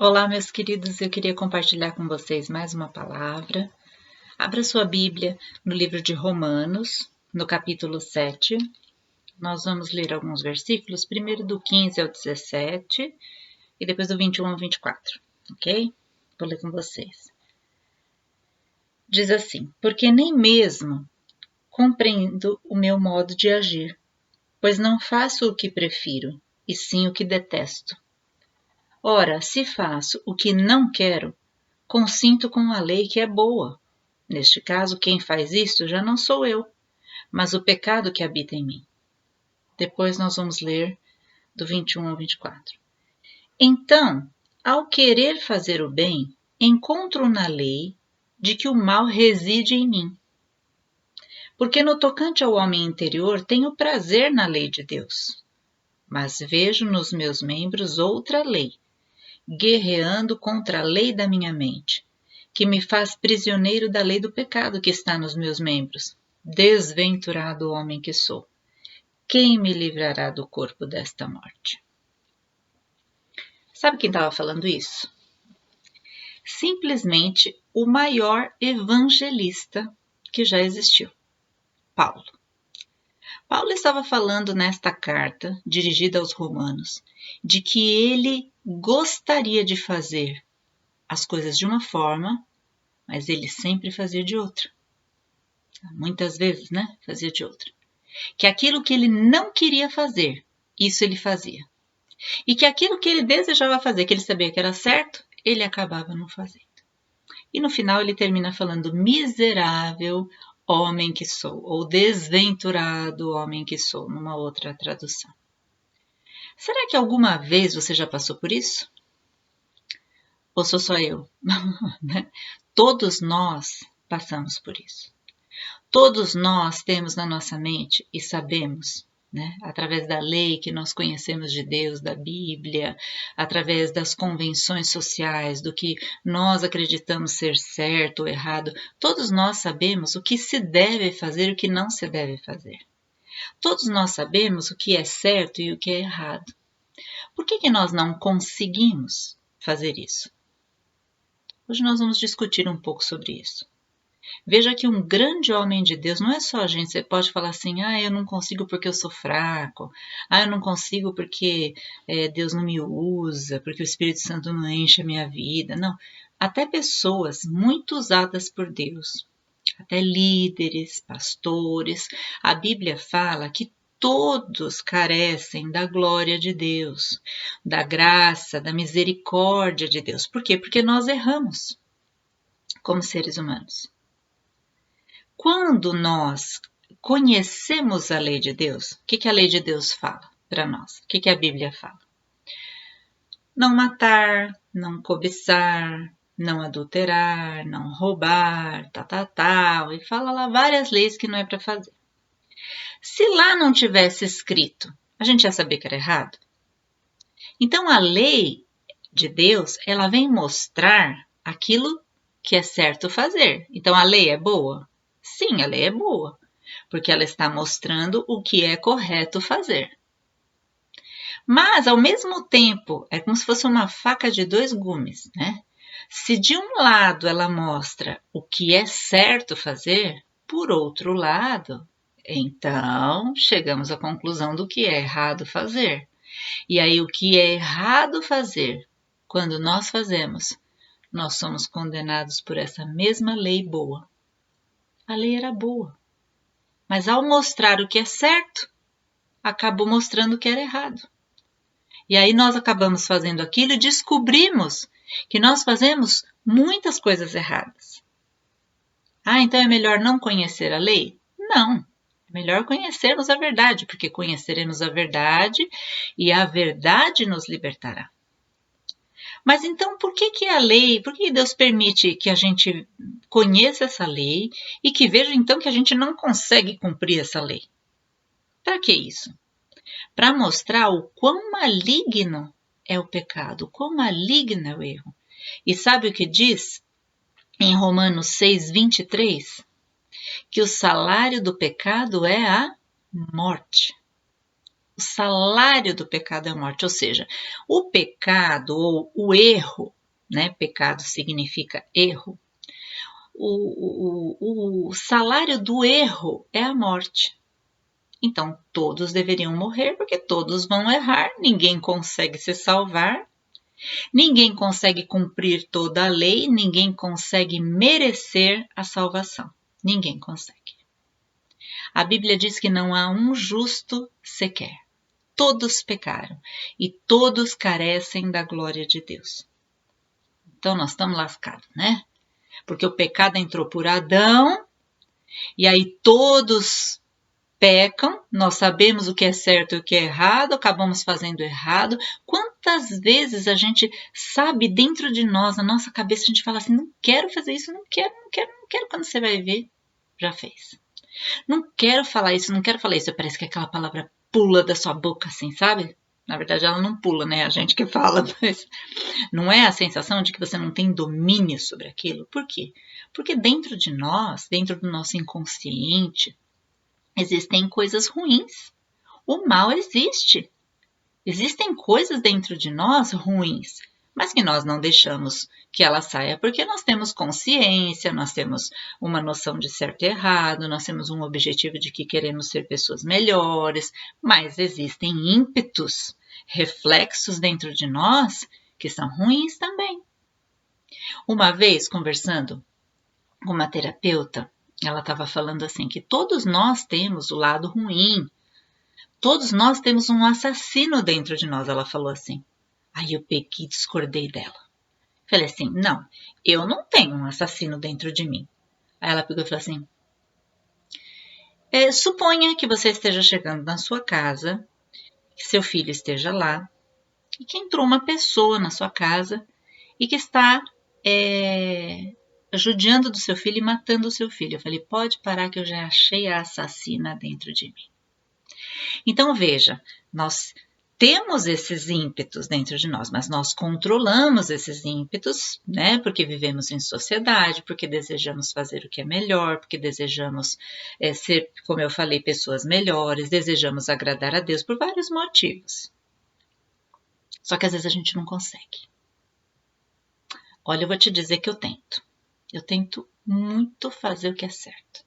Olá, meus queridos, eu queria compartilhar com vocês mais uma palavra. Abra sua Bíblia no livro de Romanos, no capítulo 7. Nós vamos ler alguns versículos, primeiro do 15 ao 17 e depois do 21 ao 24, ok? Vou ler com vocês. Diz assim: porque nem mesmo compreendo o meu modo de agir, pois não faço o que prefiro, e sim o que detesto. Ora, se faço o que não quero, consinto com a lei que é boa. Neste caso, quem faz isto já não sou eu, mas o pecado que habita em mim. Depois nós vamos ler do 21 ao 24. Então, ao querer fazer o bem, encontro na lei de que o mal reside em mim. Porque no tocante ao homem interior, tenho prazer na lei de Deus, mas vejo nos meus membros outra lei, guerreando contra a lei da minha mente, que me faz prisioneiro da lei do pecado que está nos meus membros. Desventurado homem que sou, quem me livrará do corpo desta morte? Sabe quem estava falando isso? Simplesmente o maior evangelista que já existiu, Paulo. Paulo estava falando nesta carta, dirigida aos romanos, de que ele gostaria de fazer as coisas de uma forma, mas ele sempre fazia de outra. Muitas vezes, né? Fazia de outra. Que aquilo que ele não queria fazer, isso ele fazia. E que aquilo que ele desejava fazer, que ele sabia que era certo, ele acabava não fazendo. E no final ele termina falando: miserável homem que sou, ou desventurado homem que sou, numa outra tradução. Será que alguma vez você já passou por isso? Ou sou só eu? Todos nós passamos por isso. Todos nós temos na nossa mente e sabemos, né, através da lei que nós conhecemos de Deus, da Bíblia, através das convenções sociais, do que nós acreditamos ser certo ou errado, todos nós sabemos o que se deve fazer e o que não se deve fazer. Todos nós sabemos o que é certo e o que é errado. Por que nós não conseguimos fazer isso? Hoje nós vamos discutir um pouco sobre isso. Veja que um grande homem de Deus não é só a gente. Você pode falar assim: eu não consigo porque eu sou fraco. Eu não consigo porque Deus não me usa, porque o Espírito Santo não enche a minha vida. Não. Até pessoas muito usadas por Deus, até líderes, pastores, a Bíblia fala que todos carecem da glória de Deus, da graça, da misericórdia de Deus. Por quê? Porque nós erramos como seres humanos. Quando nós conhecemos a lei de Deus, o que a lei de Deus fala para nós? O que a Bíblia fala? Não matar, não cobiçar, não adulterar, não roubar, tal, e fala lá várias leis que não é para fazer. Se lá não tivesse escrito, a gente ia saber que era errado? Então a lei de Deus, ela vem mostrar aquilo que é certo fazer. Então a lei é boa? Sim, a lei é boa, porque ela está mostrando o que é correto fazer. Mas, ao mesmo tempo, é como se fosse uma faca de dois gumes, né? Se de um lado ela mostra o que é certo fazer, por outro lado, então chegamos à conclusão do que é errado fazer. E aí, o que é errado fazer, quando nós fazemos, nós somos condenados por essa mesma lei boa. A lei era boa, mas ao mostrar o que é certo, acabou mostrando o que era errado. E aí nós acabamos fazendo aquilo e descobrimos que nós fazemos muitas coisas erradas. Então é melhor não conhecer a lei? Não, é melhor conhecermos a verdade, porque conheceremos a verdade e a verdade nos libertará. Mas então, por que a lei, por que Deus permite que a gente conheça essa lei e que veja então que a gente não consegue cumprir essa lei? Para que isso? Para mostrar o quão maligno é o pecado, o quão maligno é o erro. E sabe o que diz em Romanos 6:23? Que o salário do pecado é a morte. O salário do pecado é a morte, ou seja, o pecado ou o erro, né? Pecado significa erro. O salário do erro é a morte. Então, todos deveriam morrer, porque todos vão errar, ninguém consegue se salvar, ninguém consegue cumprir toda a lei, ninguém consegue merecer a salvação. Ninguém consegue. A Bíblia diz que não há um justo sequer. Todos pecaram e todos carecem da glória de Deus. Então, nós estamos lascados, né? Porque o pecado entrou por Adão, e aí todos pecam, nós sabemos o que é certo e o que é errado, acabamos fazendo errado. Quantas vezes a gente sabe dentro de nós, na nossa cabeça, a gente fala assim, não quero fazer isso, não quero, quando você vai ver, já fez. Não quero falar isso, não quero falar isso. Parece que aquela palavra pula da sua boca assim, sabe? Na verdade ela não pula, né? A gente que fala, mas não é a sensação de que você não tem domínio sobre aquilo. Por quê? Porque dentro de nós, dentro do nosso inconsciente, existem coisas ruins. O mal existe. Existem coisas dentro de nós ruins, mas que nós não deixamos que ela saia porque nós temos consciência, nós temos uma noção de certo e errado, nós temos um objetivo de que queremos ser pessoas melhores, mas existem ímpetos, reflexos dentro de nós que são ruins também. Uma vez, conversando com uma terapeuta, ela estava falando assim que todos nós temos o lado ruim, todos nós temos um assassino dentro de nós, ela falou assim. Aí eu peguei e discordei dela. Falei assim, não, eu não tenho um assassino dentro de mim. Aí ela pegou e falou assim, suponha que você esteja chegando na sua casa, que seu filho esteja lá, e que entrou uma pessoa na sua casa e que está judiando do seu filho e matando o seu filho. Eu falei, pode parar que eu já achei a assassina dentro de mim. Então veja, nós temos esses ímpetos dentro de nós, mas nós controlamos esses ímpetos, né? Porque vivemos em sociedade, porque desejamos fazer o que é melhor, porque desejamos ser, como eu falei, pessoas melhores, desejamos agradar a Deus por vários motivos. Só que às vezes a gente não consegue. Olha, eu vou te dizer que eu tento. Eu tento muito fazer o que é certo.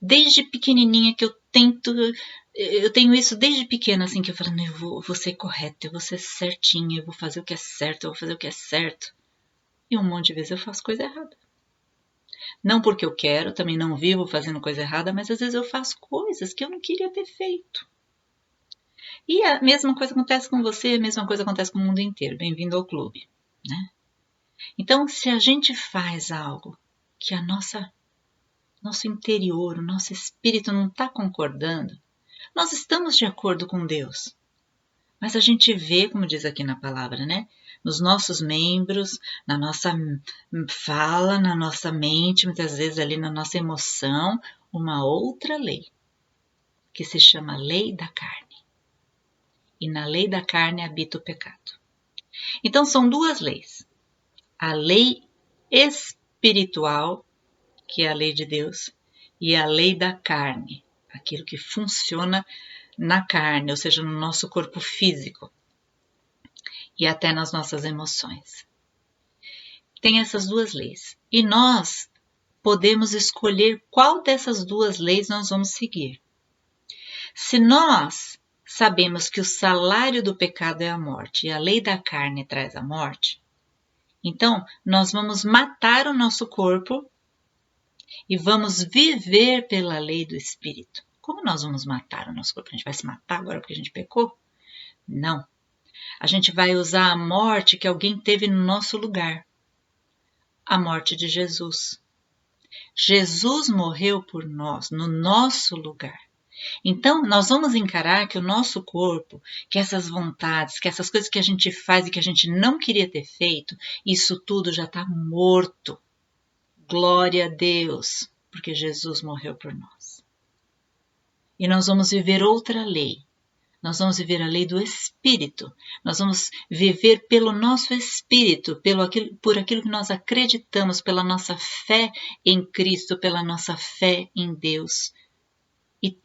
Desde pequenininha que eu tenho isso desde pequena, assim, que eu falo, eu vou ser correta, eu vou ser certinha, eu vou fazer o que é certo, eu vou fazer o que é certo. E um monte de vezes eu faço coisa errada. Não porque eu quero, também não vivo fazendo coisa errada, mas às vezes eu faço coisas que eu não queria ter feito. E a mesma coisa acontece com você, a mesma coisa acontece com o mundo inteiro. Bem-vindo ao clube, né? Então, se a gente faz algo que nosso interior, o nosso espírito não está concordando, nós estamos de acordo com Deus. Mas a gente vê, como diz aqui na palavra, né? Nos nossos membros, na nossa fala, na nossa mente, muitas vezes ali na nossa emoção, uma outra lei, que se chama lei da carne. E na lei da carne habita o pecado. Então são duas leis. A lei espiritual, que é a lei de Deus, e a lei da carne, aquilo que funciona na carne, ou seja, no nosso corpo físico e até nas nossas emoções. Tem essas duas leis e nós podemos escolher qual dessas duas leis nós vamos seguir. Se nós sabemos que o salário do pecado é a morte e a lei da carne traz a morte, então nós vamos matar o nosso corpo e vamos viver pela lei do Espírito. Como nós vamos matar o nosso corpo? A gente vai se matar agora porque a gente pecou? Não. A gente vai usar a morte que alguém teve no nosso lugar. A morte de Jesus. Jesus morreu por nós, no nosso lugar. Então, nós vamos encarar que o nosso corpo, que essas vontades, que essas coisas que a gente faz e que a gente não queria ter feito, isso tudo já está morto. Glória a Deus, porque Jesus morreu por nós. E nós vamos viver outra lei. Nós vamos viver a lei do Espírito. Nós vamos viver pelo nosso Espírito, por aquilo que nós acreditamos, pela nossa fé em Cristo, pela nossa fé em Deus.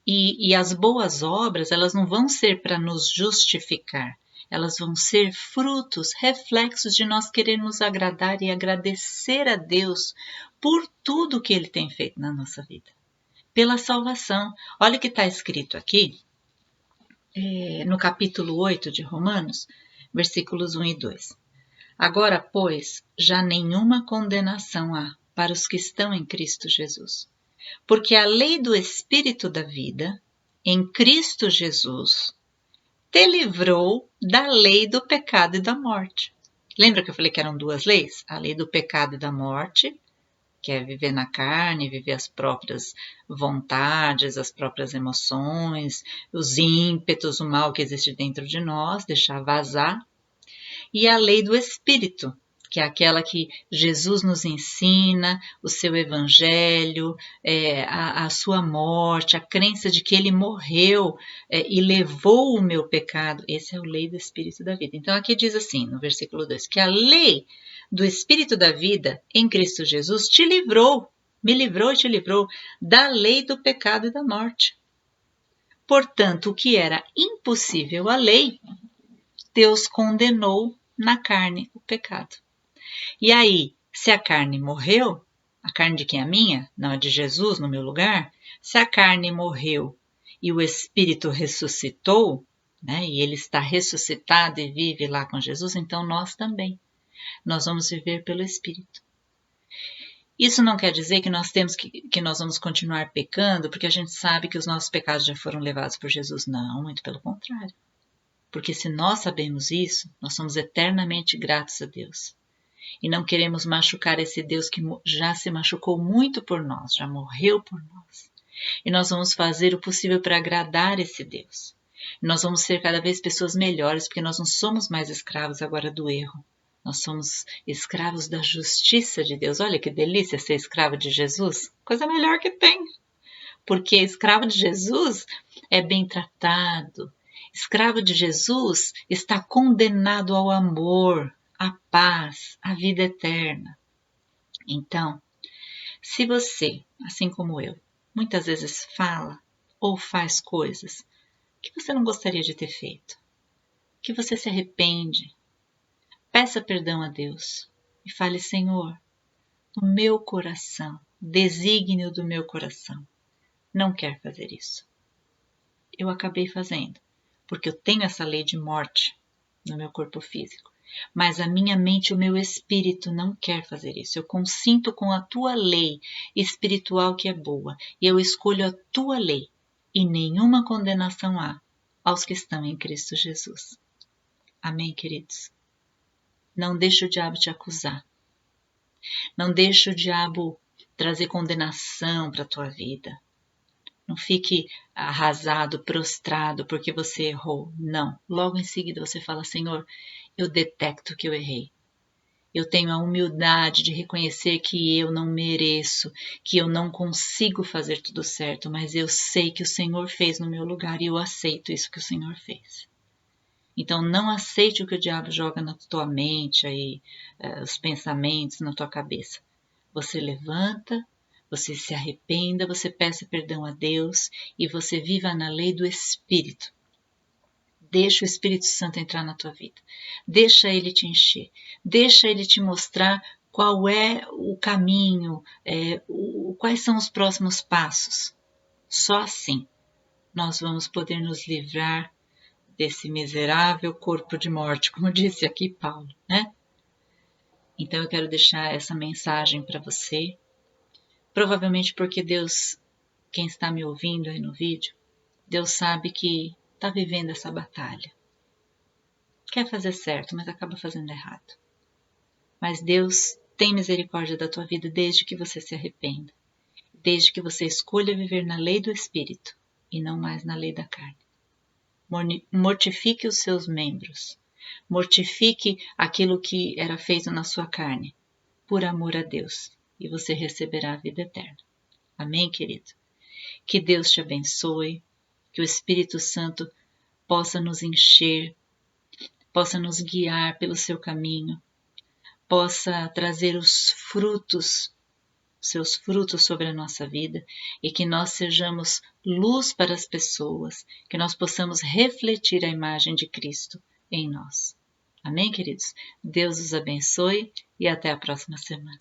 E as boas obras, elas não vão ser para nos justificar. Elas vão ser frutos, reflexos de nós querermos agradar e agradecer a Deus por tudo que Ele tem feito na nossa vida. Pela salvação. Olha o que está escrito aqui, no capítulo 8 de Romanos, versículos 1 e 2. Agora, pois, já nenhuma condenação há para os que estão em Cristo Jesus. Porque a lei do Espírito da vida, em Cristo Jesus, te livrou da lei do pecado e da morte. Lembra que eu falei que eram duas leis? A lei do pecado e da morte, que é viver na carne, viver as próprias vontades, as próprias emoções, os ímpetos, o mal que existe dentro de nós, deixar vazar. E a lei do Espírito, que é aquela que Jesus nos ensina, o seu evangelho, a sua morte, a crença de que ele morreu e levou o meu pecado. Esse é a lei do Espírito da vida. Então aqui diz assim, no versículo 2, que a lei do Espírito da vida em Cristo Jesus te livrou, me livrou e te livrou da lei do pecado e da morte. Portanto, o que era impossível à lei, Deus condenou na carne o pecado. E aí, se a carne morreu, a carne de quem é minha? Não, é de Jesus no meu lugar. Se a carne morreu e o Espírito ressuscitou, né, e ele está ressuscitado e vive lá com Jesus, então nós também. Nós vamos viver pelo Espírito. Isso não quer dizer que nós vamos continuar pecando porque a gente sabe que os nossos pecados já foram levados por Jesus. Não, muito pelo contrário. Porque se nós sabemos isso, nós somos eternamente gratos a Deus. E não queremos machucar esse Deus que já se machucou muito por nós, já morreu por nós. E nós vamos fazer o possível para agradar esse Deus. E nós vamos ser cada vez pessoas melhores, porque nós não somos mais escravos agora do erro. Nós somos escravos da justiça de Deus. Olha que delícia ser escravo de Jesus. Coisa melhor que tem. Porque escravo de Jesus é bem tratado. Escravo de Jesus está condenado ao amor, à paz, à vida eterna. Então, se você, assim como eu, muitas vezes fala ou faz coisas que você não gostaria de ter feito, que você se arrepende, peça perdão a Deus e fale, Senhor, o meu coração, desígnio do meu coração, não quer fazer isso. Eu acabei fazendo, porque eu tenho essa lei de morte no meu corpo físico. Mas a minha mente e o meu espírito não quer fazer isso. Eu consinto com a tua lei espiritual que é boa. E eu escolho a tua lei. E nenhuma condenação há aos que estão em Cristo Jesus. Amém, queridos? Não deixe o diabo te acusar. Não deixe o diabo trazer condenação para a tua vida. Não fique arrasado, prostrado porque você errou. Não. Logo em seguida você fala, Senhor, eu detecto que eu errei. Eu tenho a humildade de reconhecer que eu não mereço, que eu não consigo fazer tudo certo, mas eu sei que o Senhor fez no meu lugar e eu aceito isso que o Senhor fez. Então não aceite o que o diabo joga na tua mente, aí, os pensamentos na tua cabeça. Você levanta, você se arrependa, você peça perdão a Deus e você viva na lei do Espírito. Deixa o Espírito Santo entrar na tua vida. Deixa ele te encher. Deixa ele te mostrar qual é o caminho, quais são os próximos passos. Só assim nós vamos poder nos livrar desse miserável corpo de morte, como disse aqui Paulo, né? Então eu quero deixar essa mensagem para você. Provavelmente porque Deus, quem está me ouvindo aí no vídeo, Deus sabe que está vivendo essa batalha. Quer fazer certo, mas acaba fazendo errado. Mas Deus tem misericórdia da tua vida desde que você se arrependa. Desde que você escolha viver na lei do Espírito e não mais na lei da carne. Mortifique os seus membros. Mortifique aquilo que era feito na sua carne, por amor a Deus, e você receberá a vida eterna. Amém, querido? Que Deus te abençoe, que o Espírito Santo possa nos encher, possa nos guiar pelo seu caminho, possa trazer os frutos seus frutos sobre a nossa vida e que nós sejamos luz para as pessoas, que nós possamos refletir a imagem de Cristo em nós. Amém, queridos? Deus os abençoe e até a próxima semana.